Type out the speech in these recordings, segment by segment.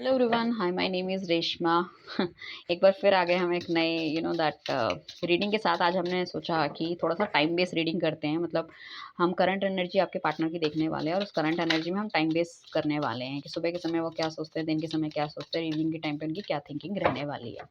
Hello everyone, hi, my name is Reshma. एक बार फिर आ गए हम एक नए दैट रीडिंग के साथ। आज हमने सोचा कि थोड़ा सा टाइम बेस्ड रीडिंग करते हैं। मतलब हम करंट एनर्जी आपके पार्टनर की देखने वाले हैं और उस करंट एनर्जी में हम टाइम बेस्ड करने वाले हैं कि सुबह के समय वो क्या सोचते हैं, दिन के समय क्या सोचते हैं, इवनिंग के टाइम पे उनकी क्या थिंकिंग रहने वाली है।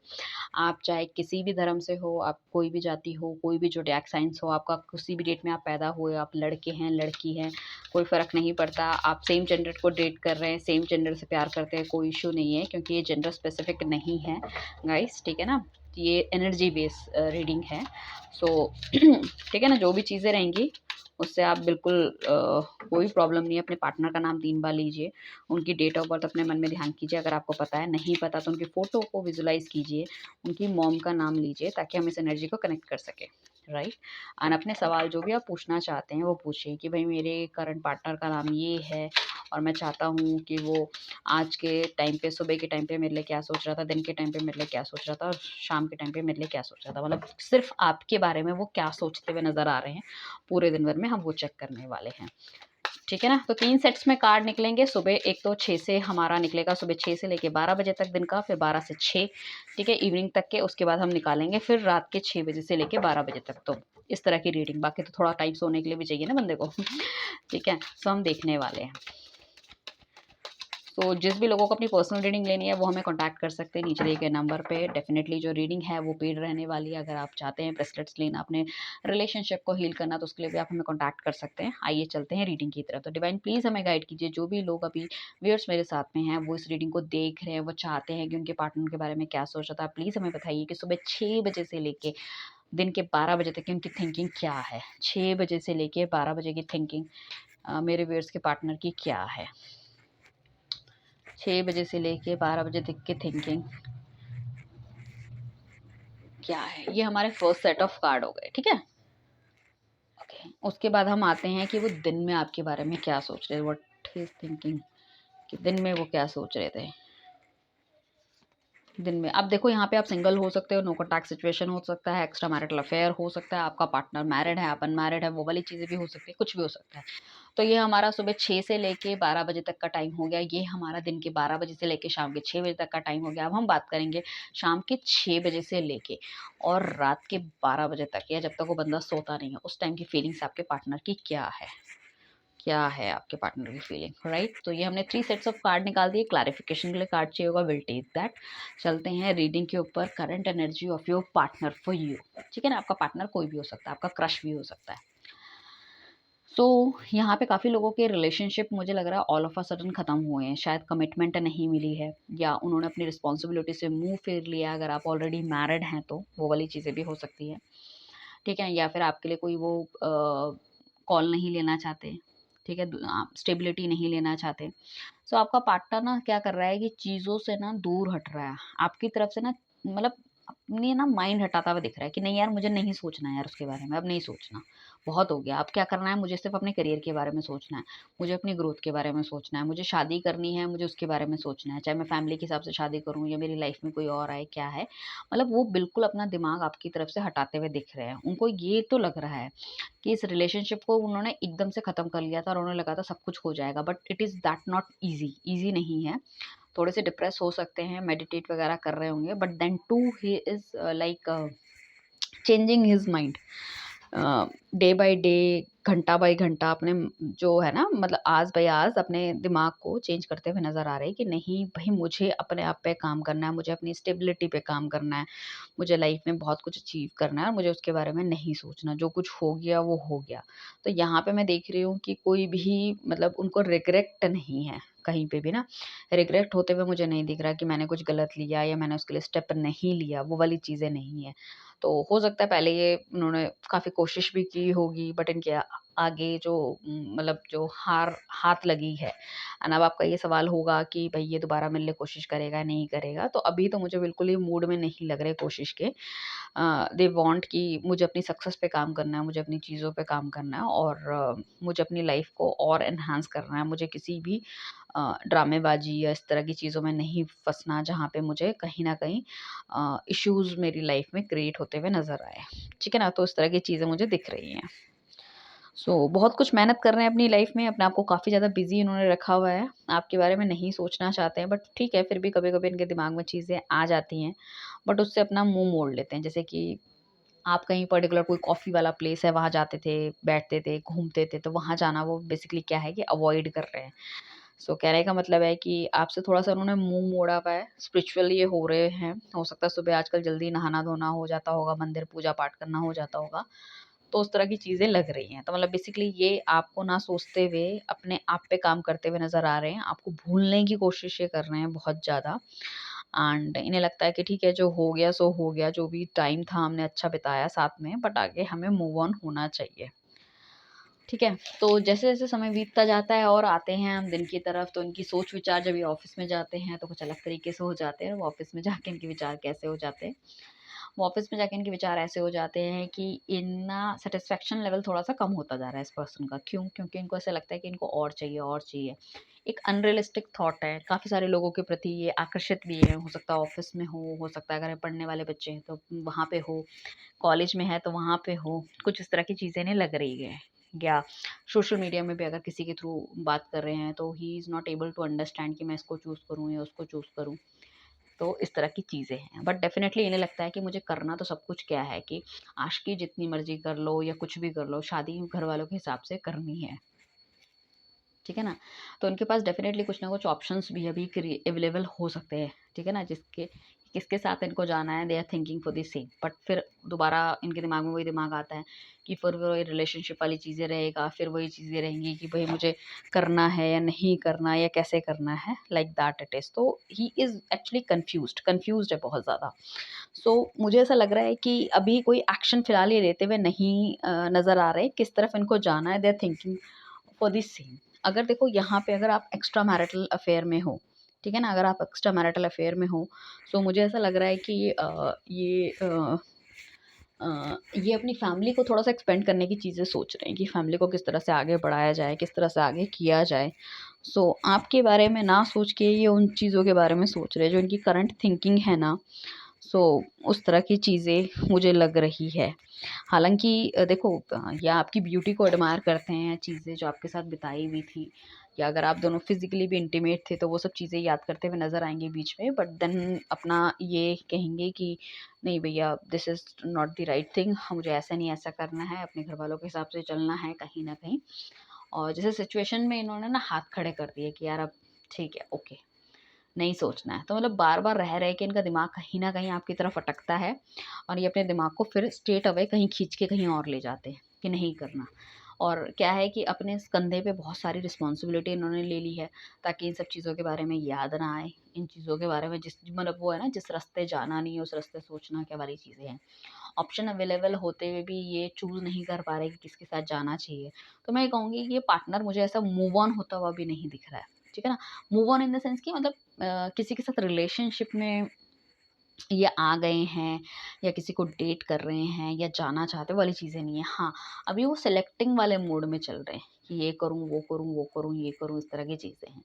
आप चाहे किसी भी धर्म से हो, आप कोई भी जाति हो, कोई भी ज़ोडिएक साइंस हो, आपका किसी भी डेट में आप पैदा हुए, आप लड़के हैं, लड़की हैं, कोई फ़र्क नहीं पड़ता। आप सेम जेंडर को डेट कर रहे हैं, सेम जेंडर से प्यार करते हैं, कोई इश्यू नहीं है, क्योंकि ये जेंडर स्पेसिफिक नहीं है गाइस, ठीक है ना। ये एनर्जी बेस रीडिंग है। सो ठीक है ना, जो भी चीज़ें रहेंगी उससे आप बिल्कुल कोई प्रॉब्लम नहीं है। अपने पार्टनर का नाम 3 बार लीजिए, उनकी डेट ऑफ बर्थ अपने मन में ध्यान कीजिए। अगर आपको पता है, नहीं पता तो उनकी फ़ोटो को विजुलाइज़ कीजिए, उनकी मॉम का नाम लीजिए ताकि हम इस एनर्जी को कनेक्ट कर सकें, राइट। और अपने सवाल जो भी आप पूछना चाहते हैं वो पूछिए कि भाई मेरे करंट पार्टनर का नाम ये है और मैं चाहता हूँ कि वो आज के टाइम पे, सुबह के टाइम पे मेरे लिए क्या सोच रहा था, दिन के टाइम पे मेरे लिए क्या सोच रहा था और शाम के टाइम पे मेरे लिए क्या सोच रहा था। मतलब सिर्फ आपके बारे में वो क्या सोचते हुए नज़र आ रहे हैं पूरे दिन भर में, हम वो चेक करने वाले हैं, ठीक है ना। तो 3 सेट्स में कार्ड निकलेंगे। सुबह एक तो 6 से हमारा निकलेगा, सुबह 6 से लेके 12 बजे तक दिन का, फिर 12 से 6, ठीक है, इवनिंग तक के। उसके बाद हम निकालेंगे फिर रात के 6 बजे से लेके 12 बजे तक। तो इस तरह की रीडिंग, बाकी तो थोड़ा टाइम सोने के लिए भी चाहिए ना बंदे को। ठीक है, सो हम देखने वाले हैं। तो जिस भी लोगों को अपनी पर्सनल रीडिंग लेनी है वो हमें कांटेक्ट कर सकते हैं नीचे दिए गए नंबर पे। डेफिनेटली जो रीडिंग है वो पेड रहने वाली है। अगर आप चाहते हैं ब्रेसलेट्स लेना, अपने रिलेशनशिप को हील करना, तो उसके लिए भी आप हमें कांटेक्ट कर सकते हैं। आइए चलते हैं रीडिंग की तरफ। तो डिवाइन प्लीज़ हमें गाइड कीजिए। जो भी लोग अभी व्यूअर्स मेरे साथ में हैं, वो इस रीडिंग को देख रहे हैं, वो चाहते हैं कि उनके पार्टनर के बारे में क्या सोच रहा था, प्लीज़ हमें बताइए कि सुबह 6 बजे से लेके दिन के 12 बजे तक की उनकी थिंकिंग क्या है। 6 बजे से लेके 12 बजे की थिंकिंग मेरे व्यूअर्स के पार्टनर की क्या है। 6 बजे से लेके 12 बजे तक की थिंकिंग क्या है। ये हमारे फर्स्ट सेट ऑफ कार्ड हो गए, ठीक है। ओके, उसके बाद हम आते हैं कि वो दिन में आपके बारे में क्या सोच रहे हैं, व्हाट ही इज थिंकिंग, कि दिन में वो क्या सोच रहे थे। दिन में अब देखो, यहाँ पे आप सिंगल हो सकते हो, नो कॉन्टैक्ट सिचुएशन हो सकता है, एक्स्ट्रा मैरिटल अफेयर हो सकता है, आपका पार्टनर मैरिड है, आप अनमैरिड है, वो वाली चीज़ें भी हो सकती है, कुछ भी हो सकता है। तो ये हमारा सुबह 6 से लेके 12 बजे तक का टाइम हो गया। ये हमारा दिन के 12 बजे से लेके शाम के 6 बजे तक का टाइम हो गया। अब हम बात करेंगे शाम के 6 बजे से लेके और रात के 12 बजे तक, या जब तक वो बंदा सोता नहीं है, उस टाइम की फीलिंग्स आपके पार्टनर की क्या है। क्या है आपके पार्टनर की फीलिंग, राइट। तो ये हमने 3 सेट्स ऑफ कार्ड निकाल दिए। क्लैरिफिकेशन के लिए कार्ड चाहिए होगा, विल टेक दैट। चलते हैं रीडिंग के ऊपर। Current energy of your partner for you, ठीक है ना। आपका पार्टनर कोई भी हो सकता है, आपका क्रश भी हो सकता है। सो यहाँ पे काफ़ी लोगों के रिलेशनशिप मुझे लग रहा है ऑल ऑफ अ सडन ख़त्म हुए हैं। शायद कमिटमेंट नहीं मिली है, या उन्होंने अपनी रिस्पॉन्सिबिलिटी से मुंह फेर लिया। अगर आप ऑलरेडी मैरिड हैं तो वो वाली चीज़ें भी हो सकती है, ठीक है। या फिर आपके लिए कोई वो कॉल नहीं लेना चाहते, ठीक है, आप स्टेबिलिटी नहीं लेना चाहते। सो आपका पार्टनर ना क्या कर रहा है कि चीज़ों से ना दूर हट रहा है आपकी तरफ से ना। मतलब अपनी ना माइंड हटाता हुआ दिख रहा है कि नहीं यार, मुझे नहीं सोचना है यार उसके बारे में, अब नहीं सोचना, बहुत हो गया। अब क्या करना है, मुझे सिर्फ अपने करियर के बारे में सोचना है, मुझे अपनी ग्रोथ के बारे में सोचना है, मुझे शादी करनी है, मुझे उसके बारे में सोचना है, चाहे मैं फैमिली के हिसाब से शादी करूँ या मेरी लाइफ में कोई और आए, क्या है। मतलब वो बिल्कुल अपना दिमाग आपकी तरफ से हटाते हुए दिख रहे हैं। उनको ये तो लग रहा है कि इस रिलेशनशिप को उन्होंने एकदम से ख़त्म कर लिया था और उन्हें लगा था सब कुछ हो जाएगा, but it is that not easy, easy नहीं है। थोड़े से डिप्रेस हो सकते हैं, मेडिटेट वगैरह कर रहे होंगे, but then too he is like changing his mind day by day, घंटा बाय घंटा अपने जो है ना, मतलब आज बाय आज अपने दिमाग को चेंज करते हुए नज़र आ रहे हैं कि नहीं भाई, मुझे अपने आप पे काम करना है, मुझे अपनी स्टेबिलिटी पे काम करना है, मुझे लाइफ में बहुत कुछ अचीव करना है और मुझे उसके बारे में नहीं सोचना। जो कुछ हो गया वो हो गया। तो यहाँ पे मैं देख रही हूँ कि कोई भी मतलब उनको रिग्रेट नहीं है कहीं पे भी ना। रिग्रेट होते हुए मुझे नहीं दिख रहा कि मैंने कुछ गलत लिया या मैंने उसके लिए स्टेप नहीं लिया, वो वाली चीज़ें नहीं है। तो हो सकता है पहले ये उन्होंने काफ़ी कोशिश भी की होगी, बट इनके आगे जो मतलब जो हाथ लगी है। एंड अब आपका ये सवाल होगा कि भई ये दोबारा मिलने की कोशिश करेगा, नहीं करेगा? तो अभी तो मुझे बिल्कुल ही मूड में नहीं लग रहे कोशिश के। दे वांट कि मुझे अपनी सक्सेस पे काम करना है, मुझे अपनी चीज़ों पे काम करना है और मुझे अपनी लाइफ़ को और एनहांस करना है। मुझे किसी भी ड्रामेबाज़ी या इस तरह की चीज़ों में नहीं फँसना जहाँ पे मुझे कहीं न कहीं इश्यूज़ मेरी लाइफ़ में क्रिएट होते हुए नज़र आए। ठीक है ना? तो इस तरह की चीज़ें मुझे दिख रही हैं। बहुत कुछ मेहनत कर रहे हैं अपनी लाइफ में, अपने आप को काफ़ी ज़्यादा बिज़ी इन्होंने रखा हुआ है, आपके बारे में नहीं सोचना चाहते हैं, बट ठीक है, फिर भी कभी-कभी इनके दिमाग में चीज़ें आ जाती हैं, बट उससे अपना मुँह मोड़ लेते हैं। जैसे कि आप कहीं पर्टिकुलर कोई कॉफ़ी वाला प्लेस है, वहाँ जाते थे, बैठते थे, घूमते थे, तो वहाँ जाना वो बेसिकली क्या है कि अवॉइड कर रहे हैं। कहने का मतलब है कि आपसे थोड़ा-सा उन्होंने मुँह मोड़ा हुआ है, स्पिरिचुअल ये हो रहे हैं। हो सकता है सुबह आजकल जल्दी नहाना-धोना हो जाता होगा, मंदिर पूजा-पाठ करना हो जाता होगा, तो उस तरह की चीज़ें लग रही हैं। तो मतलब बेसिकली ये आपको ना सोचते हुए अपने आप पे काम करते हुए नज़र आ रहे हैं, आपको भूलने की कोशिश ये कर रहे हैं बहुत ज़्यादा। एंड इन्हें लगता है कि ठीक है, जो हो गया सो हो गया, जो भी टाइम था हमने अच्छा बिताया साथ में, बट आगे हमें मूव ऑन होना चाहिए। ठीक है? तो जैसे-जैसे समय बीतता जाता है और आते हैं हम दिन की तरफ, तो इनकी सोच-विचार जब ये ऑफ़िस में जाते हैं, तो कुछ अलग तरीके से हो जाते हैं। वो ऑफ़िस में जाके इनके विचार कैसे हो जाते हैं? वो ऑफ़िस में जाके इनके विचार ऐसे हो जाते हैं कि इनना सैटिस्फैक्शन लेवल थोड़ा-सा कम होता जा रहा है इस पर्सन का। क्यों? क्योंकि इनको ऐसा लगता है कि इनको और चाहिए, और चाहिए। एक अनरियलिस्टिक थॉट है, काफ़ी सारे लोगों के प्रति ये आकर्षित भी हैं। हो सकता है ऑफ़िस में हो सकता है अगर ये पढ़ने वाले बच्चे हैं, तो वहाँ पे हो, कॉलेज में है तो वहाँ पे हो, कुछ इस तरह की चीज़ें इन्हें लग रही है। या सोशल मीडिया में भी अगर किसी के थ्रू बात कर रहे हैं तो he is not able to understand कि मैं इसको चूज़ करूँ या उसको चूज़ करूँ। तो इस तरह की चीज़ें हैं। बट डेफ़िनेटली इन्हें लगता है कि मुझे करना तो सब कुछ क्या है कि आशिकी जितनी मर्ज़ी कर लो या कुछ भी कर लो, शादी घरवालों के हिसाब से करनी है। ठीक है ना? तो उनके पास डेफ़िनेटली कुछ ना कुछ ऑप्शंस भी अभी अवेलेबल हो सकते हैं, ठीक है ना? किसके साथ इनको जाना है, they are thinking for the same. But फिर दोबारा इनके दिमाग में वही दिमाग आता है कि फिर वही रिलेशनशिप वाली चीज़ें रहेगा, फिर वही चीज़ें रहेंगी कि भई मुझे करना है या नहीं करना या कैसे करना है, लाइक दैट इट इज़। तो ही इज़ एक्चुअली कन्फ्यूज़्ड है बहुत ज़्यादा। मुझे ऐसा लग रहा है कि अभी कोई एक्शन फ़िलहाल ये लेते हुए नहीं नज़र आ रहे, किस तरफ इनको जाना है, they are thinking for the same. अगर देखो यहाँ पे अगर आप एक्स्ट्रा मैरिटल अफेयर में हो, ठीक है ना? अगर आप एक्स्ट्रा मैरिटल अफेयर में हो, मुझे ऐसा लग रहा है कि ये अपनी फैमिली को थोड़ा-सा एक्सपेंड करने की चीज़ें सोच रहे हैं कि फैमिली को किस तरह से आगे बढ़ाया जाए, किस तरह से आगे किया जाए। आपके बारे में ना सोच के ये उन चीज़ों के बारे में सोच रहे हैं, जो इनकी करंट थिंकिंग है ना, उस तरह की चीज़ें मुझे लग रही है। हालाँकि देखो या आपकी ब्यूटी को एडमायर करते हैं, चीज़ें जो आपके साथ बिताई हुई थी या अगर आप दोनों फिज़िकली भी इंटीमेट थे, तो वो सब चीज़ें याद करते हुए नज़र आएँगी बीच में। बट देन अपना ये कहेंगे कि नहीं भैया, this is not the right thing, मुझे ऐसा नहीं ऐसा करना है, अपने घरवालों के हिसाब से चलना है कहीं न कहीं। और जैसे सिचुएशन में इन्होंने ना हाथ खड़े कर दिए कि यार अब ठीक है, ओके, नहीं सोचना है। तो मतलब बार-बार रह-रह के इनका दिमाग कहीं न कहीं आपकी तरफ अटकता है और ये अपने दिमाग को फिर स्ट्रेट अवे कहीं खींच के कहीं और ले जाते हैं कि नहीं करना। और क्या है कि अपने इस कंधे पे बहुत सारी रिस्पॉन्सिबिलिटी इन्होंने ले ली है ताकि इन सब चीज़ों के बारे में याद ना आए। इन चीज़ों के बारे में जिस मतलब वो है ना, जिस रास्ते जाना नहीं है उस रास्ते सोचना क्या वाली चीज़ें हैं। ऑप्शन अवेलेबल होते हुए भी ये चूज़ नहीं कर पा रहे कि किसके साथ जाना चाहिए। तो मैं ये कहूँगी कि ये पार्टनर मुझे ऐसा मूव ऑन होता हुआ भी नहीं दिख रहा है। ठीक है ना? Move on in the sense कि मतलब किसी के साथ रिलेशनशिप में ये आ गए हैं या किसी को डेट कर रहे हैं या जाना चाहते हैं, वो वाली चीज़ें नहीं है। हाँ, अभी वो सेलेक्टिंग वाले मोड में चल रहे हैं कि ये करूँ, वो करूँ, वो करूँ, ये करूँ, इस तरह की चीज़ें हैं।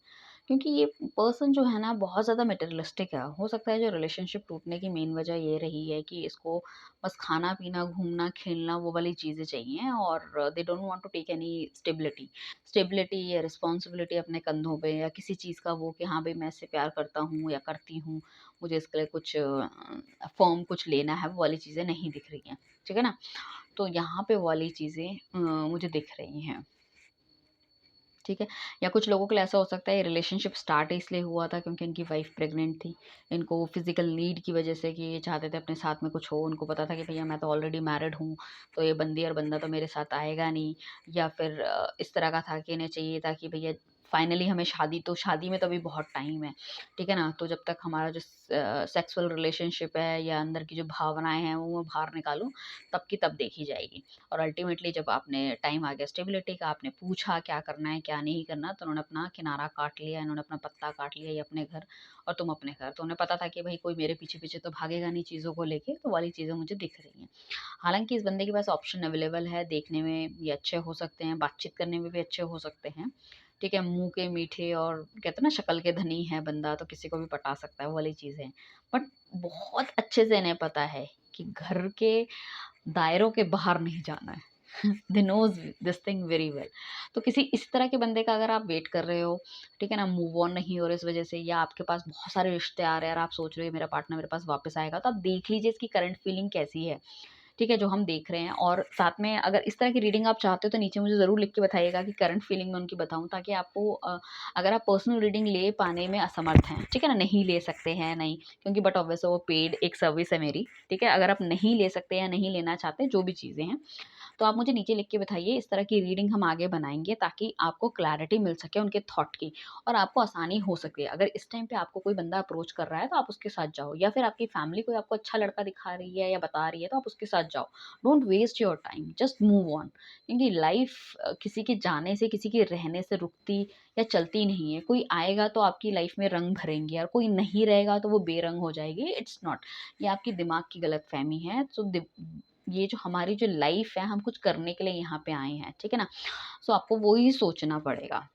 क्योंकि ये पर्सन जो है ना बहुत ज़्यादा मटेरियलिस्टिक है। हो सकता है जो रिलेशनशिप टूटने की मेन वजह ये रही है कि इसको बस खाना-पीना, घूमना-खेलना वो वाली चीज़ें चाहिए और they don't want to take any stability. Stability या रिस्पॉन्सिबिलिटी अपने कंधों पे या किसी चीज़ का वो कि हाँ, भई मैं इससे प्यार करता हूँ या करती हूँ, मुझे इसके लिए कुछ फॉर्म कुछ लेना है, वो वाली चीज़ें नहीं दिख रही हैं, ठीक है ना? तो यहाँ पे वो वाली चीज़ें मुझे दिख रही हैं, ठीक है? या कुछ लोगों के लिए ऐसा हो सकता है ये रिलेशनशिप स्टार्ट इसलिए हुआ था क्योंकि इनकी वाइफ़ प्रेग्नेंट थी। इनको फिज़िकल नीड की वज़ह से कि ये चाहते थे अपने साथ में कुछ हो, उनको पता था कि भैया मैं तो ऑलरेडी मैरिड हूँ, तो ये बंदी और बंदा तो मेरे साथ आएगा नहीं। या फिर इस तरह का था कि इन्हें चाहिए था कि भैया फाइनली हमें शादी में तो अभी बहुत टाइम है, ठीक है ना? तो जब तक हमारा जो सेक्सुअल रिलेशनशिप है या अंदर की जो भावनाएँ हैं वो मैं बाहर निकालूँ, तब की तब देखी जाएगी। और अल्टीमेटली जब आपने टाइम आ गया स्टेबिलिटी का, आपने पूछा क्या करना है, क्या नहीं करना, तो उन्होंने अपना किनारा काट लिया, इन्होंने अपना पत्ता काट लिया, ये अपने घर और तुम अपने घर। तो उन्हें पता था कि भई कोई मेरे पीछे-पीछे तो भागेगा नहीं चीज़ों को लेके, तो वाली चीज़ें मुझे दिख रही हैं। हालाँकि इस बंदे के पास ऑप्शन अवेलेबल है, देखने में ये अच्छे हो सकते हैं, बातचीत करने में भी अच्छे हो सकते हैं, ठीक है? मुँह के मीठे और कहते हैं ना शक्ल के धनी है बंदा, तो किसी को भी पटा सकता है, वो वाली चीज़ें हैं। बट बहुत अच्छे से इन्हें पता है कि घर के दायरों के बाहर नहीं जाना है। They knows this thing very well. तो किसी इस तरह के बंदे का अगर आप वेट कर रहे हो, ठीक है ना, मूव ऑन नहीं हो रहे इस वजह से, या आपके पास बहुत सारे रिश्ते आ रहे हैं और आप सोच रहे हो मेरा पार्टनर मेरे पास वापस आएगा, तो आप देख लीजिए इसकी करंट फीलिंग कैसी है। ठीक है, जो हम देख रहे हैं, और साथ में अगर इस तरह की रीडिंग आप चाहते हो तो नीचे मुझे ज़रूर लिख के बताइएगा कि करंट फीलिंग मैं उनकी बताऊँ, ताकि आपको अगर आप पर्सनल रीडिंग ले पाने में असमर्थ हैं, ठीक है ना, नहीं ले सकते हैं, नहीं, क्योंकि बट ऑब्वियस वो पेड एक सर्विस है मेरी, ठीक है? अगर आप नहीं ले सकते या नहीं लेना चाहते, जो भी चीज़ें हैं, तो आप मुझे नीचे लिख के बताइए। इस तरह की रीडिंग हम आगे बनाएँगे ताकि आपको क्लैरिटी मिल सके उनके थॉट की, और आपको आसानी हो सके। अगर इस टाइम पे आपको कोई बंदा अप्रोच कर रहा है तो आप उसके साथ जाओ, या फिर आपकी फैमिली कोई आपको अच्छा लड़का दिखा रही है या बता रही है तो आप उसके साथ जाओ। Don't waste your time, just move on. क्योंकि लाइफ किसी के जाने से, किसी के रहने से रुकती या चलती नहीं है। कोई आएगा तो आपकी लाइफ में रंग भरेंगे, और कोई नहीं रहेगा तो वो बेरंग हो जाएगी। इट्स नॉट, ये आपकी दिमाग की गलतफ़हमी है। ये जो हमारी जो लाइफ है, हम कुछ करने के लिए यहाँ पे आए हैं, ठीक है ना? सो आपको वो ही सोचना पड़ेगा,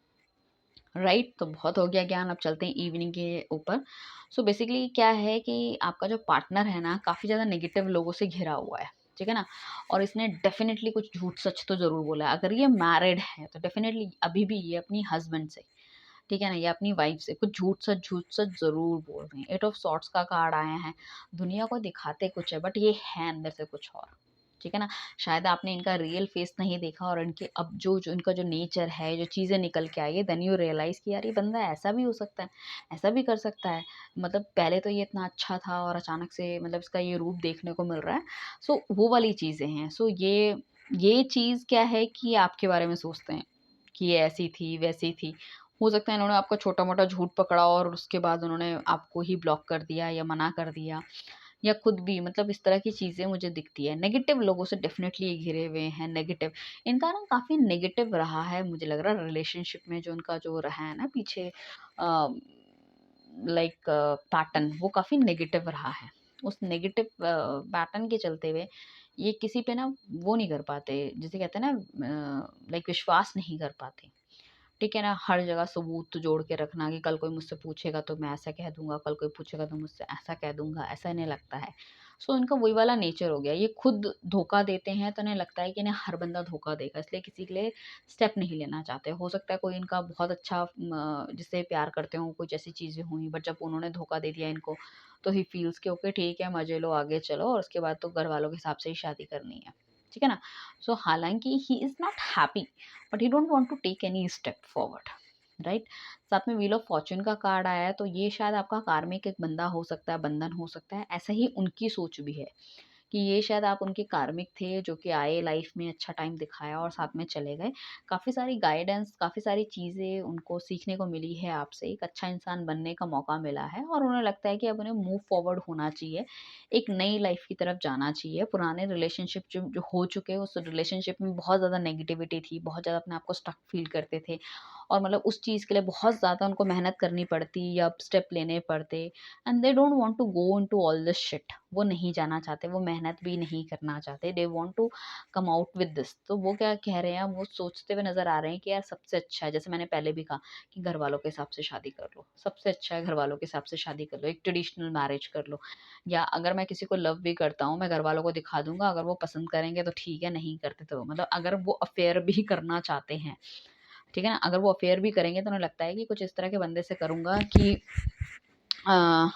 राइट? तो बहुत हो गया ज्ञान, अब चलते हैं इवनिंग के ऊपर। सो बेसिकली क्या है कि आपका जो पार्टनर है ना, काफ़ी ज़्यादा नेगेटिव लोगों से घिरा हुआ है, ठीक है ना? और इसने डेफ़िनेटली कुछ झूठ सच तो ज़रूर बोला है। अगर ये मैरिड है तो डेफ़िनेटली अभी भी ये अपनी हस्बैंड से, ठीक है ना, या अपनी वाइफ से कुछ झूठ सच ज़रूर बोल रहे हैं। एट ऑफ सॉर्ट्स का कार्ड आया है। दुनिया को दिखाते कुछ है, बट ये है अंदर से कुछ और, ठीक है ना? शायद आपने इनका रियल फेस नहीं देखा, और इनके अब जो इनका जो नेचर है, जो चीज़ें निकल के आई है, देन यू रियलाइज़ कि यार ये बंदा ऐसा भी हो सकता है, ऐसा भी कर सकता है। मतलब पहले तो ये इतना अच्छा था और अचानक से मतलब इसका ये रूप देखने को मिल रहा है। सो वो वाली चीज़ें हैं। सो ये चीज़ क्या है कि आपके बारे में सोचते हैं कि ये ऐसी थी, वैसी थी। हो सकता है इन्होंने आपका छोटा-मोटा झूठ पकड़ा और उसके बाद उन्होंने आपको ही ब्लॉक कर दिया या मना कर दिया, या खुद भी, मतलब इस तरह की चीज़ें मुझे दिखती है। नेगेटिव लोगों से डेफ़िनेटली ये घिरे हुए हैं, नेगेटिव। इनका ना काफ़ी नेगेटिव रहा है, मुझे लग रहा है रिलेशनशिप में जो उनका जो रहा है ना पीछे, अ, लाइक पैटर्न वो काफ़ी नेगेटिव रहा है। उस नेगेटिव पैटर्न के चलते हुए ये किसी पे ना वो नहीं कर पाते, जिसे कहते हैं ना, लाइक विश्वास नहीं कर पाते। ठीक है ना? हर जगह सबूत जोड़ के रखना कि कल कोई मुझसे पूछेगा तो मैं ऐसा कह दूँगा, कल कोई पूछेगा तो मुझसे ऐसा कह दूँगा, ऐसा इन्हें लगता है। सो इनका वही वाला नेचर हो गया। ये खुद धोखा देते हैं तो इन्हें लगता है कि इन्हें हर बंदा धोखा देगा, इसलिए किसी के लिए स्टेप नहीं लेना चाहते। हो सकता है कोई इनका बहुत अच्छा जिससे प्यार करते हों, कुछ ऐसी चीज़ें हुई, बट जब उन्होंने धोखा दे दिया इनको, तो ही फील्स कि ओके ठीक है, मज़े लो, आगे चलो, और उसके बाद तो घरवालों के हिसाब से ही शादी करनी है। ठीक है ना? सो हालाँकि he is not happy, but he don't want to take any step forward, right? साथ में व्हील ऑफ फॉर्च्यून का कार्ड आया है, तो ये शायद आपका कार्मिक एक बंदा हो सकता है, बंधन हो सकता है। ऐसा ही उनकी सोच भी है कि ये शायद आप उनके कार्मिक थे, जो कि आए लाइफ में, अच्छा टाइम दिखाया और साथ में चले गए। काफ़ी सारी गाइडेंस, काफ़ी सारी चीज़ें उनको सीखने को मिली है आपसे, एक अच्छा इंसान बनने का मौका मिला है, और उन्हें लगता है कि अब उन्हें मूव फॉरवर्ड होना चाहिए, एक नई लाइफ की तरफ जाना चाहिए। पुराने रिलेशनशिप जो जो हो चुके हैं, उस रिलेशनशिप में बहुत ज़्यादा नेगेटिविटी थी, बहुत ज़्यादा अपने आप को स्टक फील करते थे, और मतलब उस चीज़ के लिए बहुत ज़्यादा उनको मेहनत करनी पड़ती या स्टेप लेने पड़ते, and they don't want to go into all this shit. वो नहीं जाना चाहते, वो मेहनत भी नहीं करना चाहते, they want to come out with this. तो वो क्या कह रहे हैं, वो सोचते हुए नज़र आ रहे हैं कि यार सबसे अच्छा है, जैसे मैंने पहले भी कहा कि घरवालों के हिसाब से शादी कर लो, सबसे अच्छा है घरवालों के हिसाब से शादी कर लो, एक ट्रेडिशनल मैरिज कर लो। या अगर मैं किसी को लव भी करता हूँ, मैं घरवालों को दिखा दूँगा, अगर वो पसंद करेंगे तो ठीक है, नहीं करते तो मतलब अगर वो अफेयर भी करना चाहते हैं, ठीक है ना? अगर वो अफेयर भी करेंगे तो उन्हें लगता है कि कुछ इस तरह के बंदे से करूँगा कि अ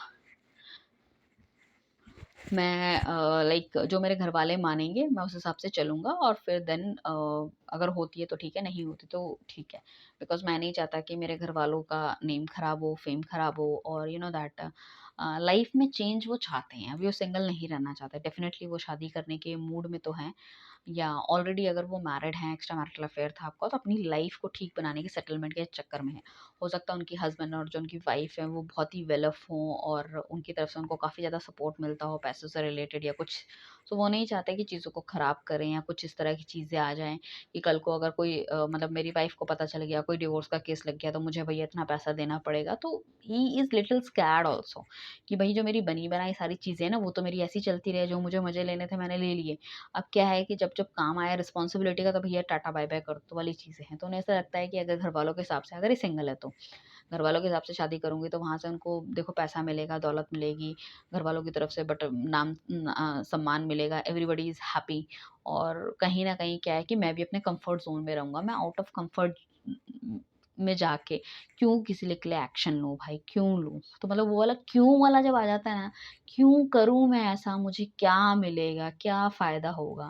मैं लाइक जो मेरे घरवाले मानेंगे, मैं उस हिसाब से चलूँगा, और फिर देन अगर होती है तो ठीक है, नहीं होती तो ठीक है। बिकॉज़ मैं नहीं चाहता कि मेरे घरवालों का नेम खराब हो, फ़ेम खराब हो, और यू नो दैट लाइफ़ में चेंज वो चाहते हैं। अभी वो सिंगल नहीं रहना चाहते। डेफ़िनेटली वो शादी करने के मूड में तो हैं, या ऑलरेडी अगर वो मैरिड हैं, एक्स्ट्रा मैरिटल अफ़ेयर था आपका, तो अपनी लाइफ़ को ठीक बनाने के सेटलमेंट के चक्कर में हैं। हो सकता है उनकी हस्बैंड और जो उनकी वाइफ़ है वो बहुत ही वेल ऑफ हों, और उनकी तरफ से उनको काफ़ी ज़्यादा सपोर्ट मिलता हो पैसों से रिलेटेड या कुछ। तो वो नहीं चाहते कि चीज़ों को ख़राब करें, या कुछ इस तरह की चीज़ें आ जाएँ कि कल को अगर कोई मतलब मेरी वाइफ़ को पता चल गया, कोई डिवोर्स का केस लग गया, तो मुझे भैया इतना पैसा देना पड़ेगा। तो he is little scared also कि भई जो मेरी बनी-बनाई सारी चीज़ें हैं ना, वो तो मेरी ऐसी चलती रहे, जो मुझे मज़े लेने थे मैंने ले लिए। अब क्या है कि जब-जब काम आया रिस्पॉन्सिबिलिटी का, तो भैया टाटा बाय-बाय कर दो वाली चीज़ें हैं। तो उन्हें ऐसा लगता है कि अगर घरवालों के हिसाब से, अगर ये सिंगल है तो, घरवालों के हिसाब से शादी करूँगी तो वहाँ से उनको देखो पैसा मिलेगा, दौलत मिलेगी, घरवालों की तरफ से बट सम्मान मिलेगा, एवरीबॉडी इज़ हैप्पी और कहीं न कहीं क्या है कि मैं भी अपने कम्फर्ट ज़ोन में रहूँगा। मैं आउट ऑफ कम्फर्ट में जाके क्यों किसी के लिए एक्शन लूँ भाई, क्यों लूँ? तो मतलब वो वाला क्यों वाला जब आ जाता है ना, क्यों करूँ मैं ऐसा? मुझे क्या मिलेगा? क्या फ़ायदा होगा?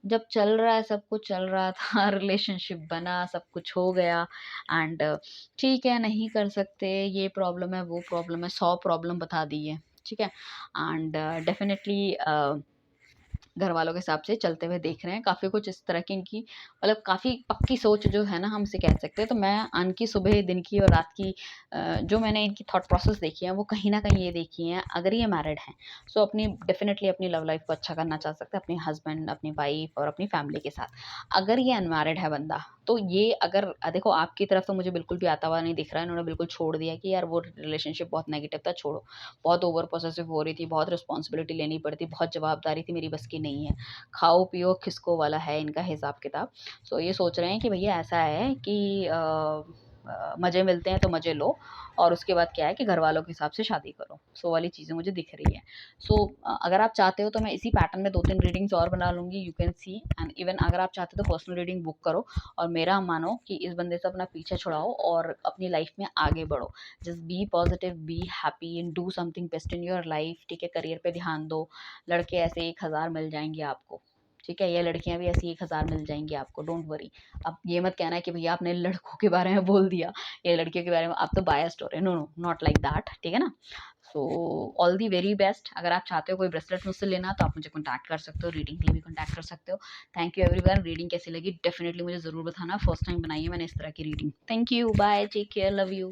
जब चल रहा है, सब कुछ चल रहा था, रिलेशनशिप बना, सब कुछ हो गया एंड ठीक है, नहीं कर सकते, ये प्रॉब्लम है, वो प्रॉब्लम है, 100 प्रॉब्लम बता दी है, ठीक है? एंड डेफ़िनिटली घर वालों के हिसाब से चलते हुए देख रहे हैं। काफ़ी कुछ इस तरह की इनकी मतलब काफ़ी पक्की सोच जो है ना हम इसे कह सकते हैं। तो मैं अन की सुबह, दिन की और रात की जो मैंने इनकी थॉट प्रोसेस देखी है वो कहीं न कहीं ये देखी हैं अगर ये मैरिड हैं, सो अपनी डेफ़िनिटली अपनी लव लाइफ़ को अच्छा करना चाह सकते हैं अपने हस्बैंड, अपनी वाइफ़ और अपनी फैमिली के साथ। अगर ये अनमैरिड है बंदा, तो ये अगर देखो आपकी तरफ तो मुझे बिल्कुल भी आता हुआ नहीं दिख रहा है। इन्होंने बिल्कुल छोड़ दिया कि यार वो रिलेशनशिप बहुत नेगेटिव था, छोड़ो। बहुत ओवर पॉसेसिव हो रही थी, बहुत रिस्पॉन्सिबिलिटी लेनी पड़ती, बहुत जवाबदारी थी, मेरी बस की नहीं है। खाओ पियो खिसको वाला है इनका हिसाब-किताब। सो ये सोच रहे हैं कि भैया ऐसा है कि मज़े मिलते हैं तो मज़े लो और उसके बाद क्या है कि घरवालों के हिसाब से शादी करो। सो वाली चीज़ें मुझे दिख रही हैं। सो अगर आप चाहते हो तो मैं इसी पैटर्न में 2-3 रीडिंग्स और बना लूँगी, you can see and even अगर आप चाहते हो तो पर्सनल रीडिंग बुक करो और मेरा मानो कि इस बंदे से अपना पीछा छुड़ाओ और अपनी लाइफ़ में आगे बढ़ो। Just be positive, be happy and do something best in your life, ठीक है? करियर पे ध्यान दो। लड़के ऐसे 1000 मिल जाएँगे आपको, ठीक है? या लड़कियाँ भी ऐसी 1000 मिल जाएँगी आपको, डोंट वरी। अब ये मत कहना कि भैया आपने लड़कों के बारे में बोल दिया या लड़कियों के बारे में आप तो बायस्ड हो रहे हैं। No, no, not like that, ठीक है ना? So all the very best. अगर आप चाहते हो कोई ब्रेसलेट मुझसे लेना तो आप मुझे कॉन्टैक्ट कर सकते हो, रीडिंग के लिए भी कॉन्टैक्ट कर सकते हो। Thank you everyone. रीडिंग कैसी लगी डेफिनिटली मुझे ज़रूर बताना। फर्स्ट टाइम बनाई है मैंने इस तरह की reading. Thank you, bye, take care, love you.